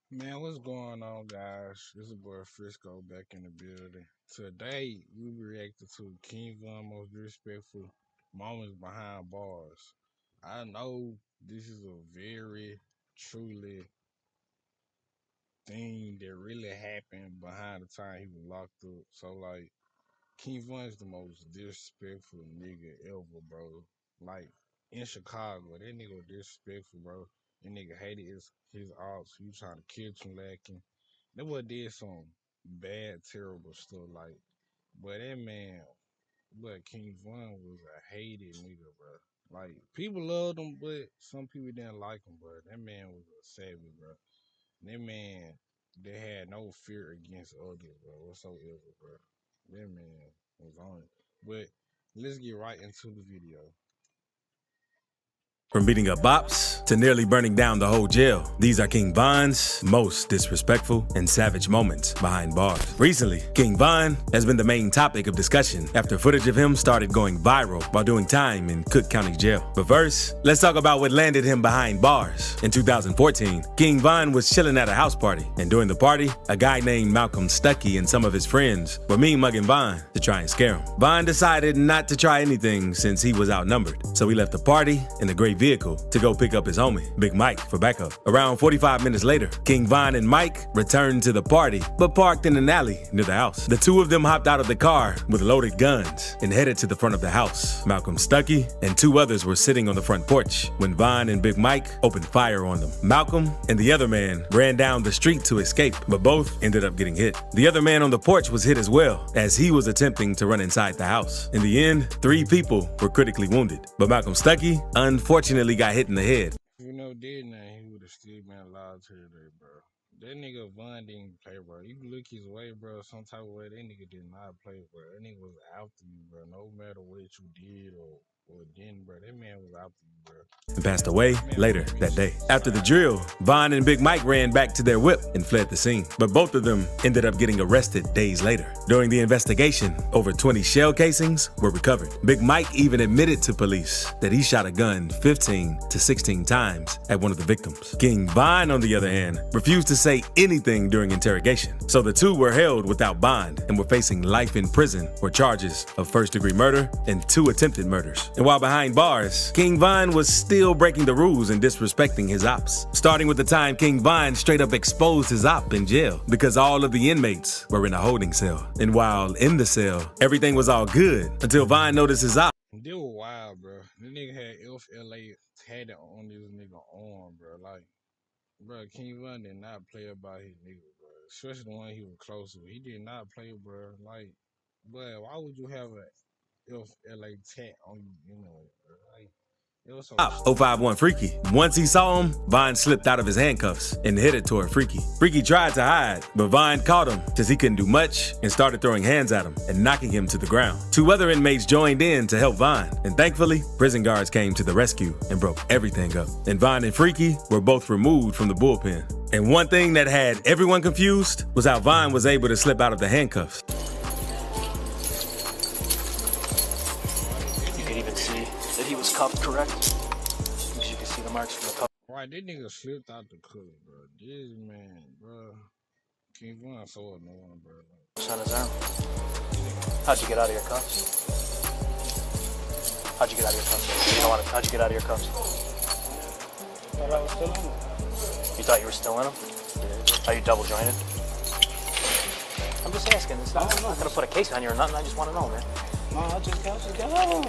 Man, what's going on, guys? This is boy Frisco back in the building. Today, we reacted to King Von most disrespectful moments behind bars. I know this is a very truly thing that really happened behind the time he was locked up. So, like, King Von is the most disrespectful nigga ever, bro. Like, in Chicago, that nigga was disrespectful, bro. That nigga hated his ops. He was trying to kill Chulakin. That boy did some bad, terrible stuff. Like, but that man, but King Von was a hated nigga, bro. Like, people loved him, but some people didn't like him, bro. That man was a savage, bro. That man, they had no fear against others, bro, whatsoever, bro. That man was on it. But let's get right into the video. From beating up bops to nearly burning down the whole jail, these are King Von's most disrespectful and savage moments behind bars. Recently, King Von has been the main topic of discussion after footage of him started going viral while doing time in Cook County Jail. But first, let's talk about what landed him behind bars. In 2014, King Von was chilling at a house party, and during the party, a guy named Malcolm Stuckey and some of his friends were mean-mugging Von to try and scare him. Von decided not to try anything since he was outnumbered, so he left the party in a gray vehicle to go pick up his homie, Big Mike, for backup. Around 45 minutes later, King Von and Mike returned to the party, but parked in an alley near the house. The two of them hopped out of the car with loaded guns and headed to the front of the house. Malcolm Stuckey and two others were sitting on the front porch when Von and Big Mike opened fire on them. Malcolm and the other man ran down the street to escape, but both ended up getting hit. The other man on the porch was hit as well, as he was attempting to run inside the house. In the end, 3 people were critically wounded, but Malcolm Stuckey unfortunately got hit in the head. If you know did nothing, he would have still been alive today, bro. That nigga Von didn't play, bro. You look his way, bro, some type of way, that nigga did not play, bro. That nigga was after you, bro. No matter what you did or didn't, bro. That man was after you, bro. And passed away later that day. After the drill, Von and Big Mike ran back to their whip and fled the scene. But both of them ended up getting arrested days later. During the investigation, over 20 shell casings were recovered. Big Mike even admitted to police that he shot a gun 15 to 16 times at one of the victims. King Von, on the other hand, refused to say anything during interrogation. So the two were held without bond and were facing life in prison for charges of first-degree murder and 2 attempted murders. And while behind bars, King Von was still breaking the rules and disrespecting his ops. Starting with the time King Von straight up exposed his op in jail because all of the inmates were in a holding cell. And while in the cell, everything was all good until Von noticed his op. They were wild, bro. This nigga had FLA tatted on this nigga arm, bro. Like, bro, King Von did not play about his nigga, bro. Especially the one he was close to. He did not play, bro. Like, but why would you have a FLA tat on you, bro? Like, it was so 051 Freaky. Once he saw him, Von slipped out of his handcuffs and headed toward Freaky. Freaky tried to hide, but Von caught him since he couldn't do much and started throwing hands at him and knocking him to the ground. 2 other inmates joined in to help Von, and thankfully, prison guards came to the rescue and broke everything up. And Von and Freaky were both removed from the bullpen. And one thing that had everyone confused was how Von was able to slip out of the handcuffs. You could even see that he was cuffed, correct? Because you can see the marks from the cuff. Right, this nigga slipped out the cover, bro. This man, bro. King Von so annoying, bro. On his arm. How'd you get out of your cuffs? How'd you get out of your cuffs? How'd you get out of your cuffs? Thought I was still in it. You thought you were still in them? Are you double jointed? I'm just asking. I'm not gonna put a case on you or nothing. I just want to know, man. No, I just got home.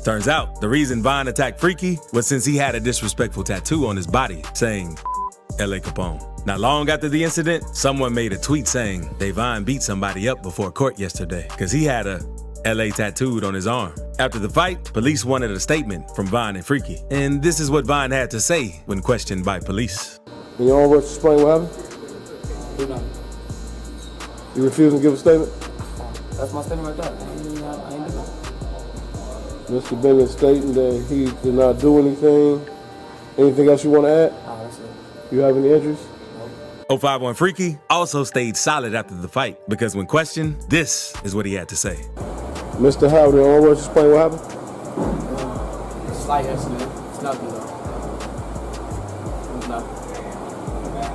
Turns out, the reason Von attacked Freaky was since he had a disrespectful tattoo on his body saying L.A. Capone. Not long after the incident, someone made a tweet saying Davon beat somebody up before court yesterday because he had a L.A. tattooed on his arm. After the fight, police wanted a statement from Von and Freaky, and this is what Von had to say when questioned by police. You all want to explain what happened? You refuse to give a statement? That's my statement right there. I ain't doing it. Mr. Bennett stating that he did not do anything. Anything else you want to add? Oh, that's it. You have any interest? 051 Freaky also stayed solid after the fight because when questioned, this is what he had to say. Mr. Howard, you all want to explain what happened? Slight accident. It's nothing though. It's nothing.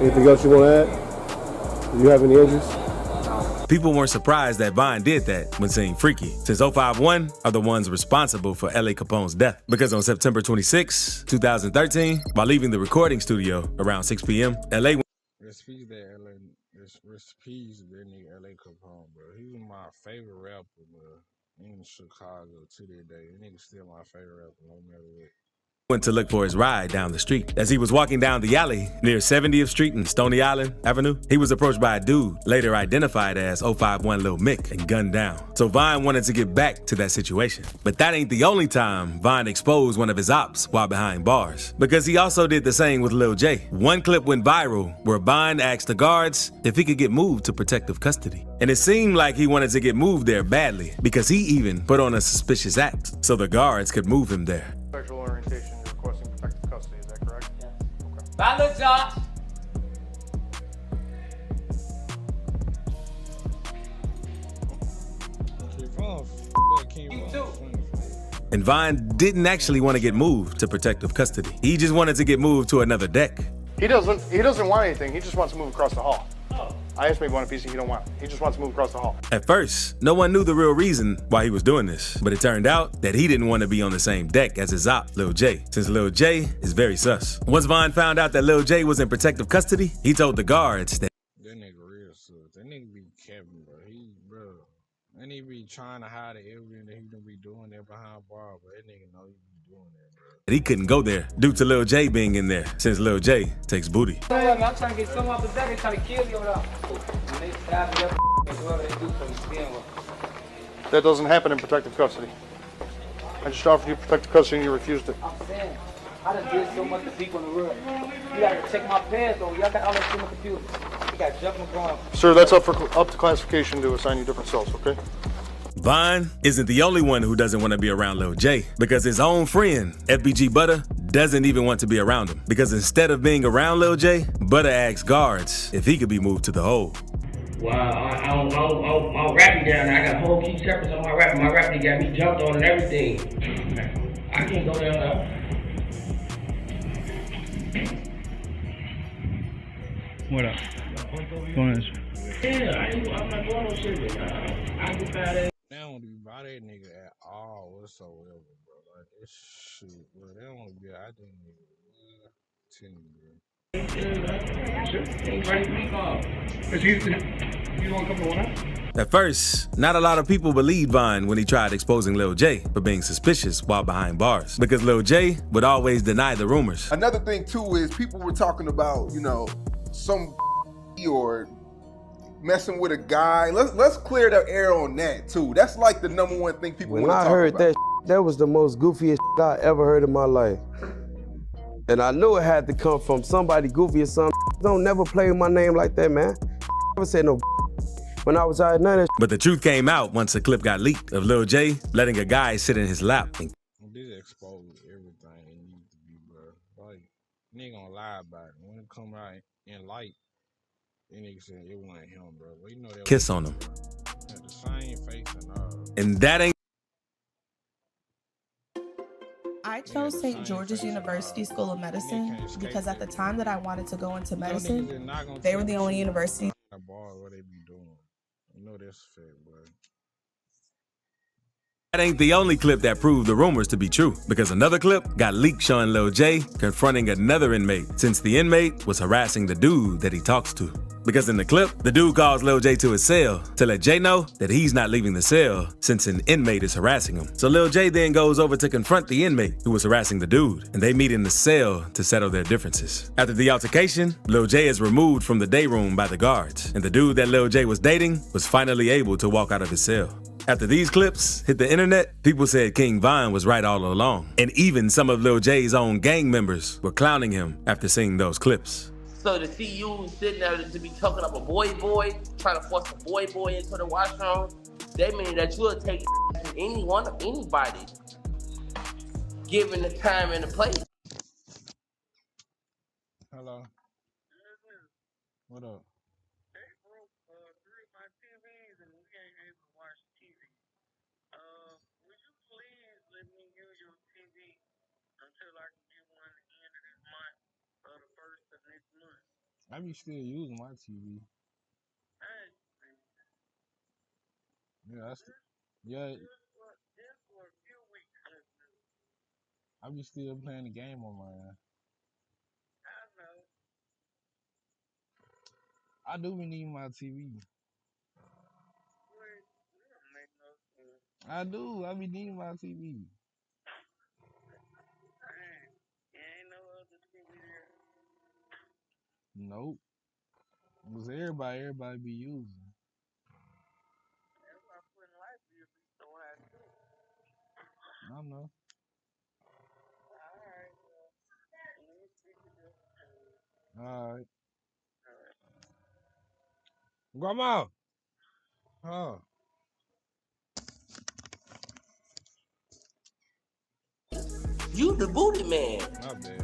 Anything else you want to add? Do you have any injuries? People weren't surprised that Vine did that when seeing Freaky, since 051 are the ones responsible for L.A. Capone's death. Because on September 26, 2013, while leaving the recording studio around 6 p.m., L.A. Recipes that LA, recipes that nigga LA Capone, bro. He was my favorite rapper, bro. In Chicago to this day. That nigga still my favorite rapper, no matter what. went to look for his ride down the street. As he was walking down the alley near 70th Street and Stony Island Avenue, he was approached by a dude later identified as 051 Lil Mick and gunned down. So Vine wanted to get back to that situation. But that ain't the only time Vine exposed one of his ops while behind bars, because he also did the same with Lil J. One clip went viral where Vine asked the guards if he could get moved to protective custody. And it seemed like he wanted to get moved there badly, because he even put on a suspicious act so the guards could move him there. Sexual orientation, you're requesting protective custody, is that correct? Yeah. Okay. Bye, Lil Josh. You too. And Vine didn't actually want to get moved to protective custody. He just wanted to get moved to another deck. He doesn't want anything, he just wants to move across the hall. I asked him if he wanted a piece, he don't want it. He just wants to move across the hall. At first, no one knew the real reason why he was doing this, but it turned out that he didn't want to be on the same deck as his op, Lil J, since Lil J is very sus. Once Vine found out that Lil J was in protective custody, he told the guards that That nigga real sus. That nigga be capping, bro. That nigga be trying to hide the evidence that he gonna be doing that behind bar, but that nigga know he be doing that, bro. he couldn't go there due to Lil J being in there, since Lil J takes booty. I'm trying to get some off the deck. They trying to kill you over there. When they stab you up, that's what they do for you. Stand with. That doesn't happen in protective custody. I just offered you protective custody and you refused it. I'm saying, I done did so much to people in the room. You gotta check my pants though. Y'all got all that shit on the computer. You got jumping going. Sir, that's up to classification to assign you different cells, okay? Vine isn't the only one who doesn't want to be around Lil J, because his own friend, FBG Butter, doesn't even want to be around him. Because instead of being around Lil J, Butter asked guards if he could be moved to the hole. Well, I'll rap me down there. I got whole key separate on my rap. My rap, they got me jumped on and everything. I can't go down there. What up? Go on. Yeah, I'm not going no shit, but I can find that. They don't be by that nigga at all whatsoever, bro. Like, that shit, bro. They don't be I think nigga. Tell me, bro. At first, not a lot of people believed Vine when he tried exposing Lil J for being suspicious while behind bars, because Lil J would always deny the rumors. Another thing too is people were talking about, some or messing with a guy. Let's clear the air on that too. That's like the number one thing people want to talk about. When I heard that was the most goofiest I ever heard in my life. And I knew it had to come from somebody goofy or something. Don't never play my name like that, man. Never said no when I was out, none of that. But the truth came out once a clip got leaked of Lil J letting a guy sit in his lap. This exposed everything it needs to be, bro. Like, nigga gonna lie about it. When it come out in light, that nigga said it wasn't him, bro. But you know that Kiss on him. had the same face and And that ain't. I chose St. George's University School of Medicine because at the time that I wanted to go into medicine, they were the only university. What they be doing. You know that's fair, bro. That ain't the only clip that proved the rumors to be true, because another clip got leaked showing Lil J confronting another inmate, since the inmate was harassing the dude that he talks to. Because in the clip, the dude calls Lil J to his cell to let J know that he's not leaving the cell since an inmate is harassing him. So Lil J then goes over to confront the inmate who was harassing the dude, and they meet in the cell to settle their differences. After the altercation, Lil J is removed from the day room by the guards, and the dude that Lil J was dating was finally able to walk out of his cell. After these clips hit the internet, people said King Vine was right all along, and even some of Lil J's own gang members were clowning him after seeing those clips. So to see you sitting there to be talking up a boy, trying to force a boy into the washroom, that means that you'll take anybody, given the time and the place. Hello. What up? I be still using my TV. Yeah. I be still playing the game on mine. I do be needing my TV. I do. I be needing my TV. Nope. Cause everybody be using. I know. Alright. Grandma. Huh. You the booty man. My bad.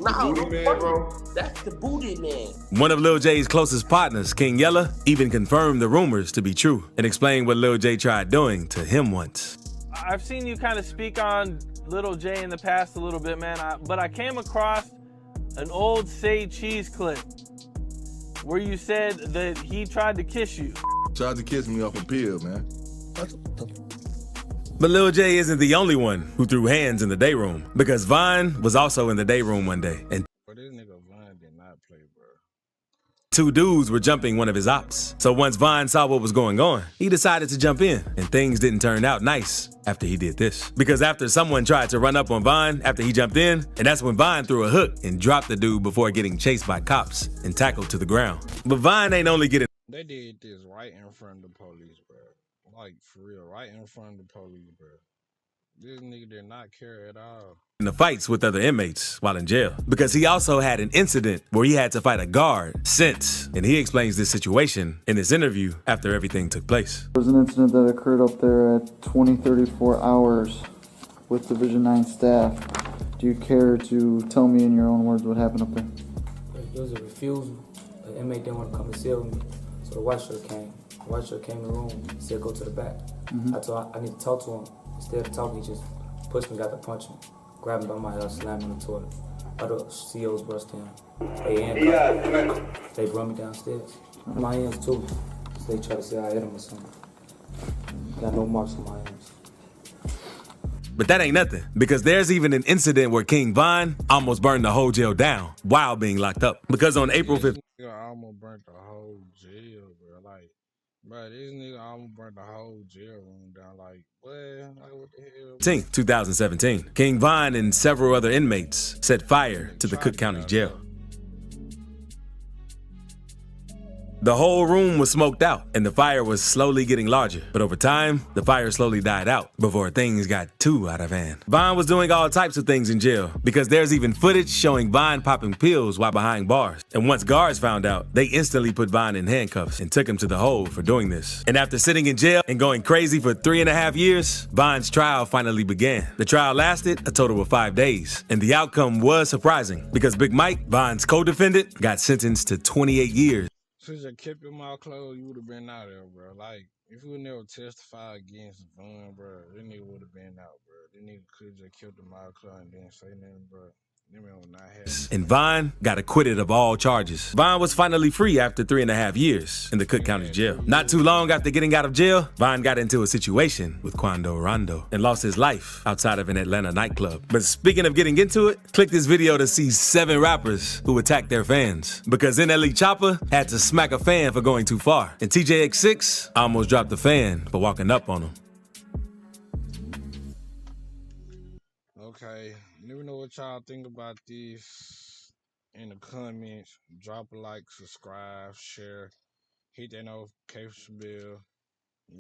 No, booty man, bro. That's the booty man. One of Lil J's closest partners, King Yella, even confirmed the rumors to be true and explained what Lil J tried doing to him once. I've seen you kind of speak on Lil J in the past a little bit, man, but I came across an old Say Cheese clip where you said that he tried to kiss you. Tried to kiss me off a pill, man. But Lil J isn't the only one who threw hands in the day room, because Vine was also in the day room one day, and But this nigga Vine did not play, bro. two dudes were jumping one of his ops. So once Vine saw what was going on, he decided to jump in, and things didn't turn out nice after he did this. Because after someone tried to run up on Vine after he jumped in, and that's when Vine threw a hook and dropped the dude before getting chased by cops and tackled to the ground. But Vine ain't only getting They did this right in front of the police, bro. Like, for real, right in front of the police, bro. This nigga did not care at all. in the fights with other inmates while in jail, because he also had an incident where he had to fight a guard since, and he explains this situation in this interview after everything took place. There was an incident that occurred up there at 2034 hours with Division 9 staff. Do you care to tell me in your own words what happened up there? There was a refusal. The inmate didn't want to come and sit with me, so the white shirt came. The white shirt came in the room, he said go to the back. I told him I need to talk to him. Instead of talking, he just pushed me, got to punch me, grabbed me by my hair, slammed me on the toilet. Other COs rushed in. They brought me downstairs. My hands too. So they tried to say I hit him or something. Got no marks on my hands. But that ain't nothing, because there's even an incident where King Von almost burned the whole jail down while being locked up. Because on April 5th, I almost burnt the whole jail, bro. Like, bro, this nigga almost burnt the whole jail room down. Like, what the hell? 2017, King Von and several other inmates set fire to the Cook County Jail. The whole room was smoked out, and the fire was slowly getting larger. But over time, the fire slowly died out before things got too out of hand. Vine was doing all types of things in jail, because there's even footage showing Vine popping pills while behind bars. And once guards found out, they instantly put Vine in handcuffs and took him to the hole for doing this. And after sitting in jail and going crazy for 3.5 years, Vine's trial finally began. The trial lasted a total of 5 days, and the outcome was surprising, because Big Mike, Vine's co-defendant, got sentenced to 28 years. Since you kept your mouth closed, you would have been out there, bro. Like, if you would never testify against Vaughn, bro, that nigga would have been out, bro. That nigga could just kept the mouth closed and didn't say nothing, bro. And Vine got acquitted of all charges. Vine was finally free after 3.5 years in the Cook County Jail. Not too long after getting out of jail, Vine got into a situation with Quando Rondo and lost his life outside of an Atlanta nightclub. But speaking of getting into it, click this video to see 7 rappers who attacked their fans. Because NLE Chopper had to smack a fan for going too far, and TJX6 almost dropped the fan for walking up on him. Okay, let me know what y'all think about this in the comments. Drop a like, subscribe, share, hit that notification bell.